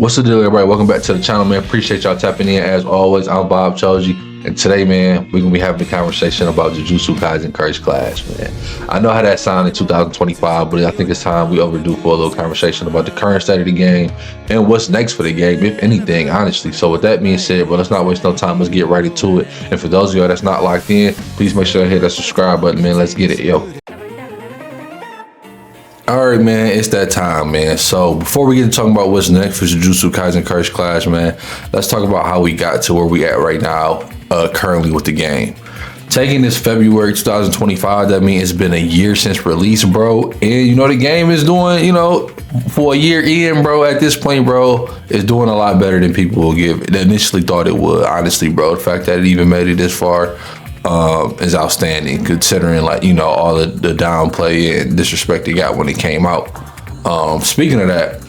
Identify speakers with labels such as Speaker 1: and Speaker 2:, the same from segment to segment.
Speaker 1: What's the deal, everybody? Welcome back to the channel, man. Appreciate y'all tapping in. As always, I'm Bob Choji, and today, man, we're gonna be having a conversation about Jujutsu Kaisen Cursed Clash, man. I know how that sounded in 2025, but I think it's time we overdue for a little conversation about the current state of the game and what's next for the game, if anything, honestly. So with that being said, but let's not waste no time. Let's get right into it. And for those of y'all that's not locked in, please make sure to hit that subscribe button, man. Let's get it, yo. All right, man, it's that time, man. So before we get to talking about what's next for Jujutsu Kaisen Cursed Clash, man, let's talk about how we got to where we at right now, currently with the game. Taking this February 2025, that means it's been a year since release, bro. And you know, the game is doing, for a year in, bro, at this point, bro, it's doing a lot better than people will give it. They initially thought it would, honestly, bro. The fact that it even made it this far is outstanding, considering all the downplay and disrespect it got when it came out. Speaking of that,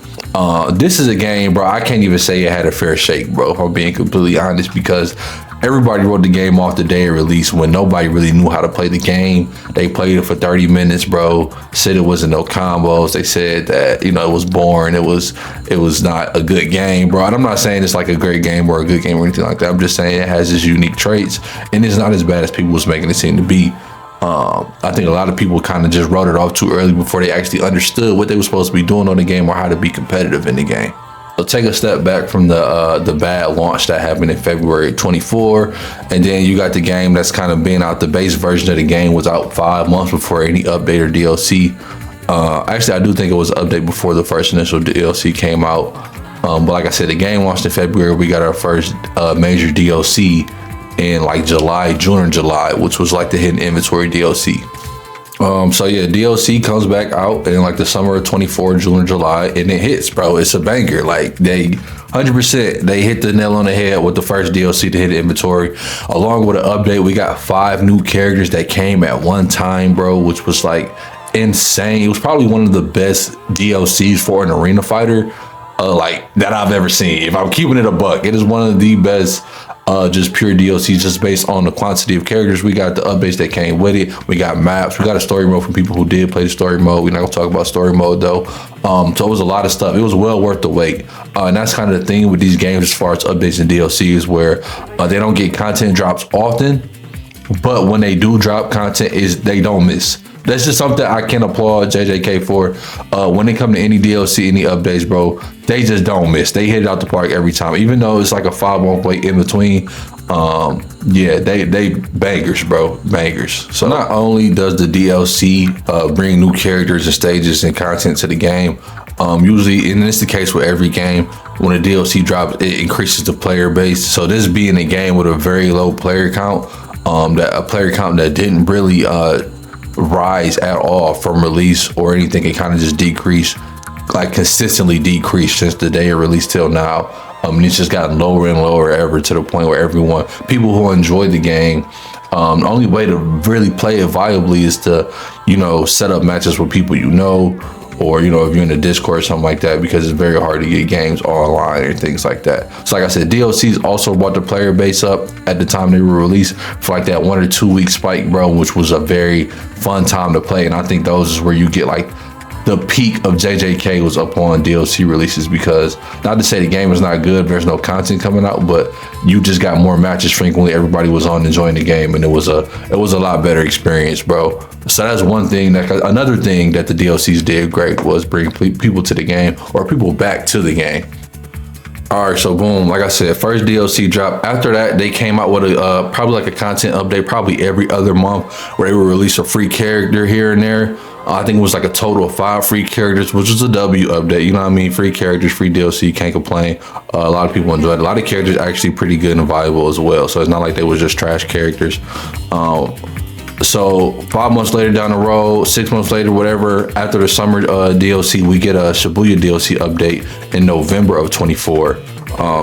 Speaker 1: this is a game, bro, I can't even say it had a fair shake, bro, if I'm being completely honest, because everybody wrote the game off the day of release when nobody really knew how to play the game. They played it for 30 minutes, bro. Said it wasn't no combos. They said that, it was boring. It was not a good game, bro. And I'm not saying it's like a great game or a good game or anything like that. I'm just saying it has its unique traits and it's not as bad as people was making it seem to be. I think a lot of people kind of just wrote it off too early before they actually understood what they were supposed to be doing on the game or how to be competitive in the game. So take a step back from the bad launch that happened in February 24, and then you got the game that's kind of been out. The base version of the game was out 5 months before any update or DLC. Actually, I do think it was an update before the first initial DLC came out. But like I said, the game launched in February. We got our first major DLC in like June or July, which was like the hidden inventory DLC. So yeah, DLC comes back out in like the summer of 24, June or July, and it hits, bro. It's a banger. Like they 100%, they hit the nail on the head with the first DLC to hit inventory. Along with an update, we got 5 new characters that came at one time, bro, which was like insane. It was probably one of the best DLCs for an arena fighter, like that I've ever seen. If I'm keeping it a buck, it is one of the best. Just pure DLC, just based on the quantity of characters. We got the updates that came with it. We got maps. We got a story mode for people who did play the story mode. We're not gonna talk about story mode though. So it was a lot of stuff. It was well worth the wait. And that's kind of the thing with these games as far as updates and DLCs, where they don't get content drops often, but when they do drop content, they don't miss. That's just something I can applaud JJK for. When it come to any DLC, any updates, bro, they just don't miss. They hit it out the park every time, even though it's like a 5-month wait in between. Yeah, they bangers, bro, bangers. So not only does the DLC bring new characters and stages and content to the game, usually, and this is the case with every game, when a DLC drops, it increases the player base. So this being a game with a very low player count, that didn't really rise at all from release or anything. It kind of just decreased, like consistently decreased since the day of release till now. And it's just gotten lower and lower ever, to the point where people who enjoy the game, the only way to really play it viably is to, set up matches with people or if you're in a Discord or something like that, because it's very hard to get games online and things like that. So like I said, DLCs also brought the player base up at the time they were released for like that 1 or 2 week spike, bro, which was a very fun time to play. And I think those is where you get like the peak of JJK was up on DLC releases, because not to say the game is not good, there's no content coming out, but you just got more matches frequently. Everybody was on enjoying the game, and it was a lot better experience, bro. So that's one thing. Another thing that the DLCs did great was bring people to the game, or people back to the game. All right, so boom, like I said, first DLC drop. After that, they came out with a probably like a content update, probably every other month, where they would release a free character here and there. I think it was like a total of 5 free characters, which was a W update. You know what I mean? Free characters, free DLC, can't complain. A lot of people enjoyed it. A lot of characters actually pretty good and valuable as well. So it's not like they was just trash characters. So 5 months later down the road, 6 months later, whatever, after the summer DLC, we get a Shibuya DLC update in November of 24.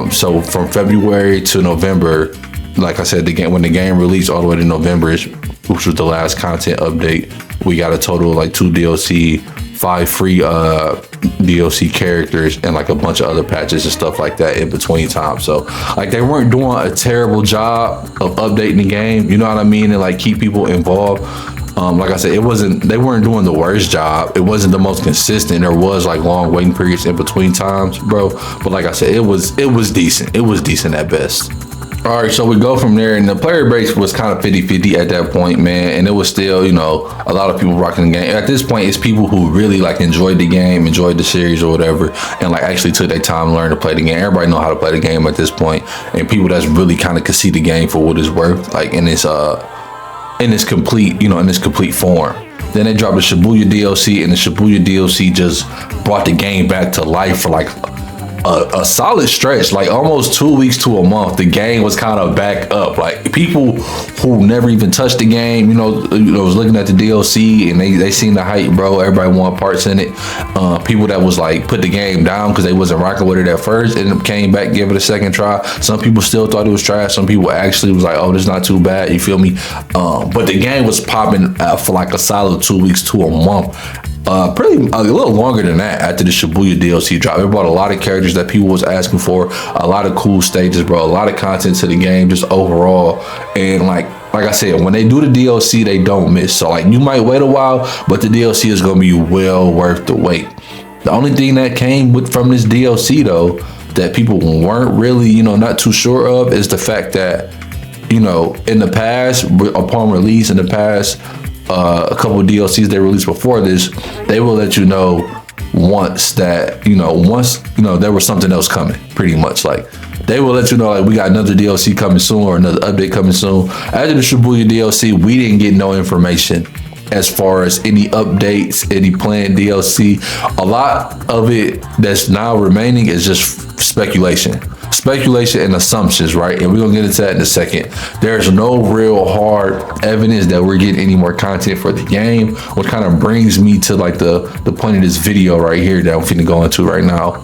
Speaker 1: So from February to November, like I said, when the game released all the way to November, which was the last content update, we got a total of like 2 DLC, 5 free DLC characters, and like a bunch of other patches and stuff like that in between time. So like they weren't doing a terrible job of updating the game, you know what I mean, and like keep people involved. Like I said, they weren't doing the worst job. It wasn't the most consistent. There was like long waiting periods in between times, bro. But like I said, it was decent. It was decent at best. All right, so we go from there, and the player base was kind of 50-50 at that point, man. And it was still, you know, a lot of people rocking the game. At this point, it's people who really like enjoyed the game, enjoyed the series or whatever, and like actually took their time to learn to play the game. Everybody know how to play the game at this point, and people that's really kind of could see the game for what it's worth, like in its complete, you know, in its complete form. Then they dropped the Shibuya DLC, and the Shibuya DLC just brought the game back to life for like a solid stretch, like almost 2 weeks to a month. The game was kind of back up. Like people who never even touched the game, you know, was looking at the DLC and they seen the hype, bro. Everybody wanted parts in it. People that was like put the game down because they wasn't rocking with it at first, and came back, give it a second try. Some people still thought it was trash. Some people actually was like, oh, this is not too bad. You feel me? But the game was popping for like a solid 2 weeks to a month. Pretty a little longer than that after the Shibuya DLC drop. It brought a lot of characters that people was asking for, a lot of cool stages, bro, a lot of content to the game just overall. And like I said, when they do the DLC, they don't miss. So like you might wait a while, but the DLC is gonna be well worth the wait. The only thing that came from this DLC though that people weren't really, you know, not too sure of is the fact that, you know, in the past, upon release in the past, a couple of DLCs they released before this, they will let you know once there was something else coming, pretty much. Like they will let you know like we got another DLC coming soon or another update coming soon. After the Shibuya DLC, we didn't get no information as far as any updates, any planned DLC. A lot of it that's now remaining is just speculation and assumptions, right? And we're gonna get into that in a second. There's no real hard evidence that we're getting any more content for the game, which kind of brings me to like the point of this video right here that I'm finna go into right now.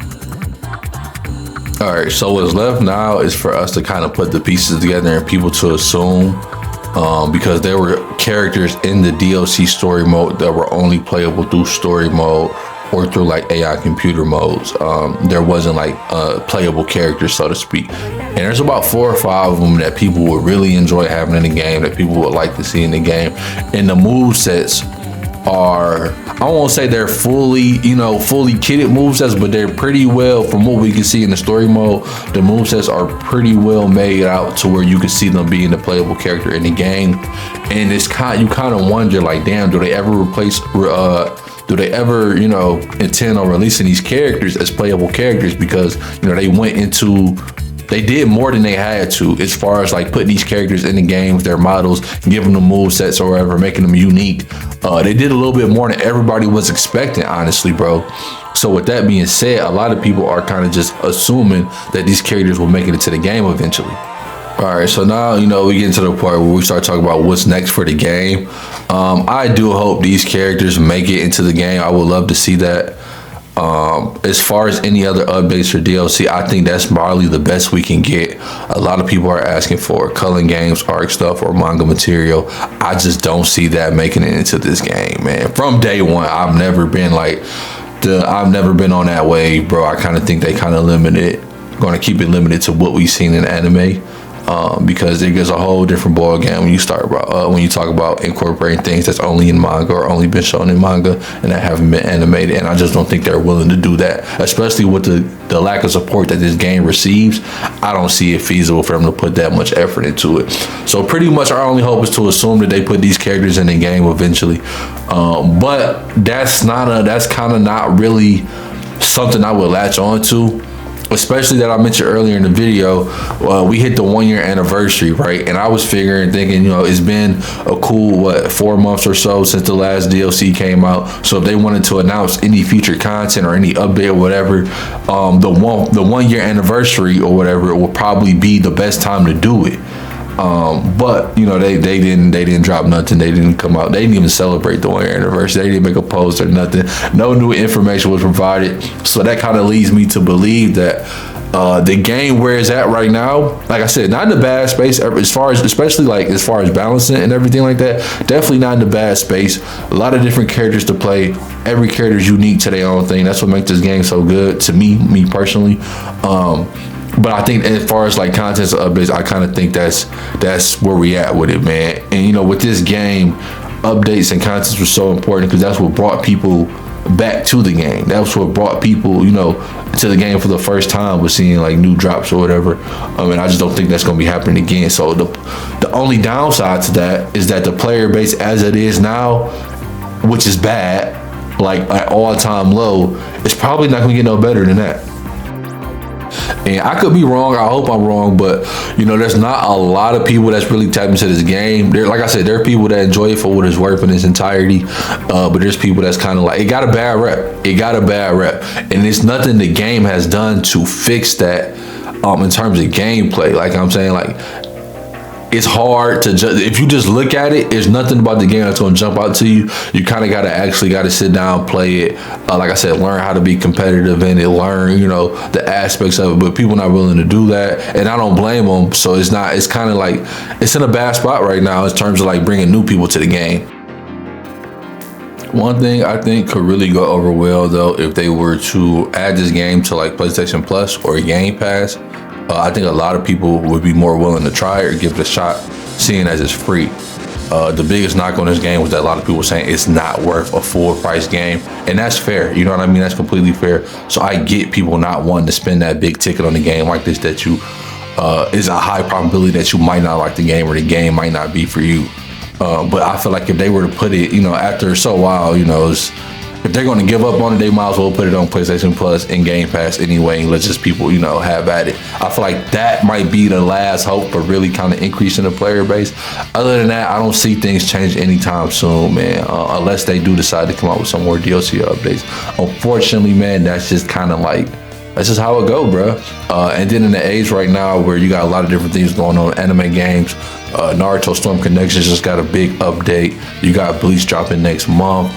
Speaker 1: All right, so what's left now is for us to kind of put the pieces together and people to assume, because there were characters in the DLC story mode that were only playable through story mode or through like AI computer modes. There wasn't like playable characters, so to speak. And there's about 4 or 5 of them that people would really enjoy having in the game, that people would like to see in the game. And the move sets are, I won't say they're fully kitted movesets, but they're pretty well, from what we can see in the story mode, the movesets are pretty well made out to where you can see them being the playable character in the game. And it's you kind of wonder like, damn, do they ever intend on releasing these characters as playable characters? Because, you know, they did more than they had to as far as like putting these characters in the game with their models, giving them move sets or whatever, making them unique. They did a little bit more than everybody was expecting, honestly, bro. So with that being said, a lot of people are kind of just assuming that these characters will make it into the game eventually. All right, so now, you know, we get into the part where we start talking about what's next for the game. I do hope these characters make it into the game. I would love to see that. As far as any other updates or DLC, I think that's probably the best we can get. A lot of people are asking for Culling Games, arc stuff, or manga material. I just don't see that making it into this game, man. From day one, I've never been on that wave, bro. I kind of think they kind of going to keep it limited to what we've seen in anime. Because it gets a whole different ball game when you talk about incorporating things that's only in manga or only been shown in manga and that haven't been animated. And I just don't think they're willing to do that, especially with the lack of support that this game receives. I don't see it feasible for them to put that much effort into it. So pretty much our only hope is to assume that they put these characters in the game eventually. But that's kind of not really something I would latch on to. Especially that I mentioned earlier in the video, we hit the 1-year anniversary, right? And I was thinking, you know, it's been a cool, 4 months or so since the last DLC came out. So if they wanted to announce any future content or any update or whatever, the 1-year anniversary or whatever, it will probably be the best time to do it. But you know, they didn't drop nothing. They didn't come out. They didn't even celebrate the 1-year anniversary. They didn't make a post or nothing. No new information was provided. So that kind of leads me to believe that the game where it's at right now, like I said, not in the bad space as far as balancing and everything like that. Definitely not in the bad space. A lot of different characters to play. Every character is unique to their own thing. That's what makes this game so good to me personally. But I think as far as like content updates, I kind of think that's where we at with it, man. And you know, with this game, updates and contents were so important because that's what brought people back to the game. That's what brought people, you know, to the game for the first time, was seeing like new drops or whatever. And I just don't think that's going to be happening again. So the only downside to that is that the player base as it is now, which is bad, like at all-time low, it's probably not going to get no better than that. And I could be wrong. I hope I'm wrong, but you know, there's not a lot of people that's really tapped into this game. There, like I said, there are people that enjoy it for what it's worth in its entirety. But there's people that's kind of like, it got a bad rep. It got a bad rep, and it's nothing the game has done to fix that. In terms of gameplay, like I'm saying, like, it's hard to judge. If you just look at it, there's nothing about the game that's going to jump out to you. You kind of got to sit down, play it. Like I said, learn how to be competitive in it, learn, you know, the aspects of it. But people not willing to do that, and I don't blame them. So it's kind of like, it's in a bad spot right now in terms of like bringing new people to the game. One thing I think could really go over well though, if they were to add this game to like PlayStation Plus or Game Pass, I think a lot of people would be more willing to try it or give it a shot, seeing as it's free. The biggest knock on this game was that a lot of people were saying it's not worth a full price game, and that's fair. You know what I mean? That's completely fair. So I get people not wanting to spend that big ticket on a game like this, that you is a high probability that you might not like the game or the game might not be for you. But I feel like if they were to put it, you know, after so while, you know, if they're going to give up on it, they might as well put it on PlayStation Plus and Game Pass anyway, and let just people, you know, have at it. I feel like that might be the last hope for really kind of increasing the player base. Other than that, I don't see things change anytime soon, man, unless they do decide to come out with some more DLC updates. Unfortunately, man, that's just kind of like, that's just how it go, bro. And then in the age right now where you got a lot of different things going on, anime games, Naruto Storm Connections just got a big update. You got Bleach dropping next month.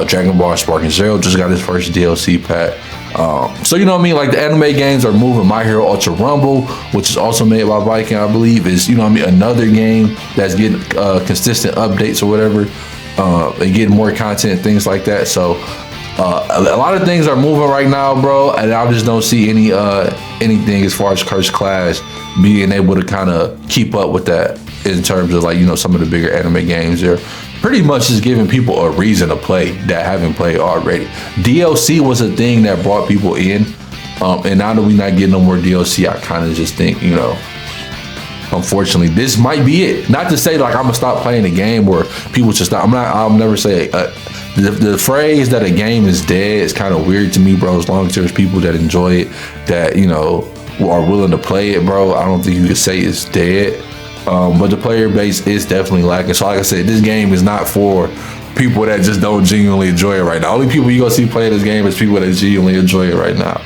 Speaker 1: Dragon Ball Sparking Zero just got his first DLC pack. So you know what I mean? Like the anime games are moving. My Hero Ultra Rumble, which is also made by Viking, I believe, is, you know what I mean, another game that's getting consistent updates or whatever, and getting more content, things like that. So a lot of things are moving right now, bro, and I just don't see anything as far as Cursed Clash being able to kind of keep up with that in terms of, like, you know, some of the bigger anime games. They're pretty much just giving people a reason to play that haven't played already. DLC was a thing that brought people in, and now that we're not getting no more DLC, I kind of just think, you know, unfortunately, this might be it. Not to say like I'm gonna stop playing the game or people just stop. I'll never say the phrase that a game is dead is kind of weird to me, bro. As long as there's people that enjoy it, that, you know, are willing to play it, bro, I don't think you could say it's dead. But the player base is definitely lacking. So like I said, this game is not for people that just don't genuinely enjoy it right now. Only people you gonna see play this game is people that genuinely enjoy it right now.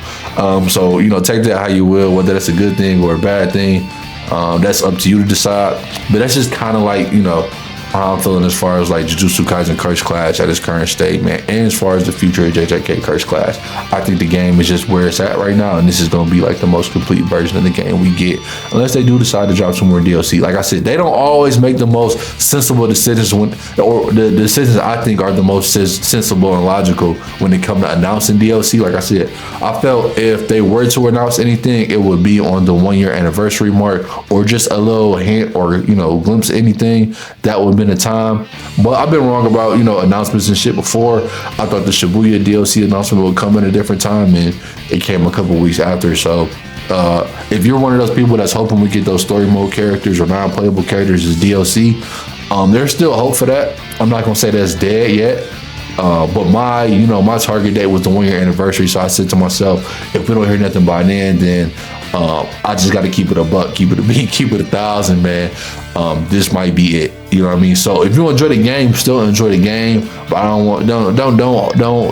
Speaker 1: So, you know, take that how you will, whether that's a good thing or a bad thing. That's up to you to decide. But that's just kind of like, you know, how I'm feeling as far as like Jujutsu Kaisen Cursed Clash at its current state, man. And as far as the future of JJK Cursed Clash, I think the game is just where it's at right now, and this is going to be like the most complete version of the game we get, unless they do decide to drop some more DLC. Like I said, they don't always make the most sensible decisions or the decisions I think are the most sensible and logical when it comes to announcing DLC. Like I said, I felt if they were to announce anything, it would be on the 1 year anniversary mark, or just a little hint or, you know, glimpse of anything. That would been a time. But I've been wrong about, you know, announcements and shit before. I thought the Shibuya DLC announcement would come in a different time, and it came a couple weeks after. So if you're one of those people that's hoping we get those story mode characters or non-playable characters as DLC, there's still hope for that. I'm not gonna say that's dead yet. But my target date was the 1 year anniversary. So I said to myself, if we don't hear nothing by then I just got to keep it a buck, keep it a beat, keep it 1,000, man. This might be it. You know what I mean? So if you enjoy the game, still enjoy the game. But don't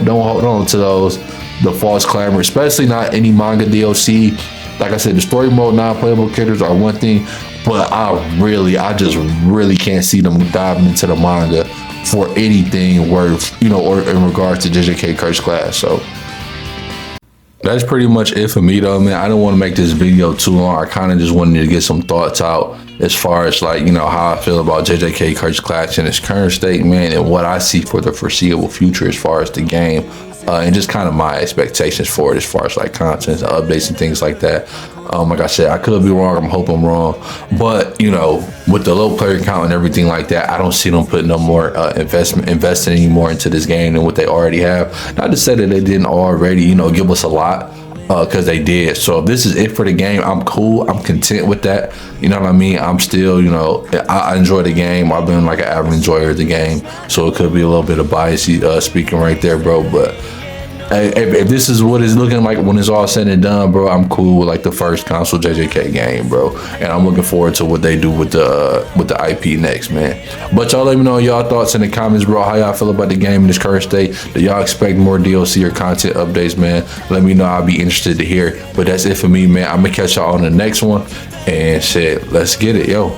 Speaker 1: hold on to the false clamor, especially not any manga DLC. Like I said, the story mode non-playable characters are one thing, but I just really can't see them diving into the manga for anything worth, you know, or in regards to JJK Cursed Clash. So that's pretty much it for me though, man. I don't want to make this video too long. I kind of just wanted to get some thoughts out as far as like, you know, how I feel about JJK Cursed Clash in its current state, man, and what I see for the foreseeable future as far as the game, and just kind of my expectations for it as far as like content, updates, and things like that. Like I said, I could be wrong. I'm hoping I'm wrong, but you know, with the low player count and everything like that, I don't see them putting no more investing any more into this game than what they already have. Not to say that they didn't already, you know, give us a lot, because they did. So if this is it for the game, I'm cool. I'm content with that. You know what I mean? I'm still, you know, I enjoy the game. I've been like an average enjoyer of the game, so it could be a little bit of bias speaking right there, bro. But if this is what it's looking like when it's all said and done, bro, I'm cool with like the first console JJK game, bro, and I'm looking forward to what they do with the IP next, man. But y'all let me know y'all thoughts in the comments, bro. How y'all feel about the game in this current state? Do y'all expect more DLC or content updates, man? Let me know. I'll be interested to hear. But that's it for me, man. I'm gonna catch y'all on the next one, and shit, let's get it, yo.